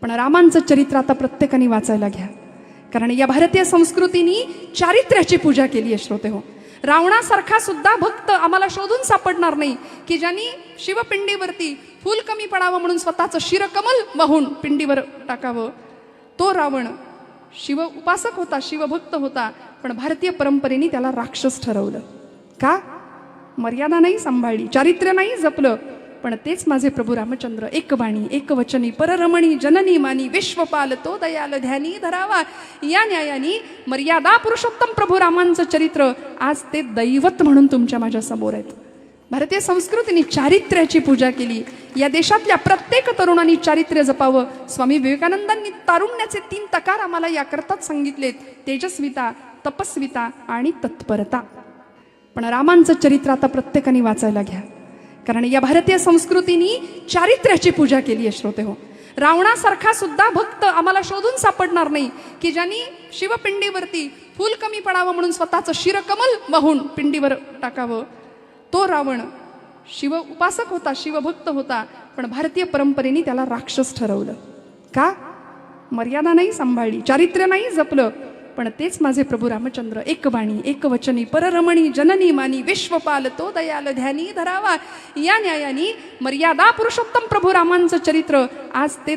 पण रामांचं चरित्र आता प्रत्येकाने वाचायला घ्या, कारण या भारतीय संस्कृतीने चारित्र्याची पूजा केली आहे. श्रोते हो, रावणासारखा सुद्धा भक्त आम्हाला शोधून सापडणार नाही की ज्यांनी शिवपिंडीवरती फूल कमी पडावं म्हणून स्वतःचं शिरकमल वाहून पिंडीवर टाकावं. तो रावण शिव उपासक होता, शिवभक्त होता, पण भारतीय परंपरेने त्याला राक्षस ठरवलं. का? मर्यादा नाही सांभाळली, चारित्र्य नाही जपलं. पण तेच माझे प्रभू रामचंद्र एकवाणी एकवचनी पररमणी जननी मानी विश्वपाल तो दयाल ध्यानी धरावा. या न्यायाने मर्यादा पुरुषोत्तम प्रभू रामांचं चरित्र आज ते दैवत म्हणून तुमच्या माझ्या समोर आहेत. भारतीय संस्कृतीने चारित्र्याची पूजा केली. या देशातल्या प्रत्येक तरुणांनी चारित्र्य जपावं. स्वामी विवेकानंदांनी तारुण्याचे 3 तकार आम्हाला याकरताच सांगितलेत: तेजस्विता, तपस्विता आणि तत्परता. पण रामांचं चरित्र आता प्रत्येकाने वाचायला घ्या, कारण या भारतीय संस्कृतीने चारित्र्याची पूजा केली आहे. श्रोते हो, रावणासारखा सुद्धा भक्त आम्हाला शोधून सापडणार नाही की ज्यांनी शिवपिंडीवरती फूल कमी पडावं म्हणून स्वतःचं शिरकमल वाहून पिंडीवर टाकावं. तो रावण शिव उपासक होता, शिवभक्त होता, पण भारतीय परंपरेने त्याला राक्षस ठरवलं. का? मर्यादा नाही सांभाळली, चारित्र्य नाही जपलं. पण तेच माझे प्रभू रामचंद्र एकवाणी एकवचनी पररमणी जननी मानी विश्वपाल तो दयाल ध्यानी धरावा. या न्यायाने मर्यादा पुरुषोत्तम प्रभू रामांचं चरित्र आज ते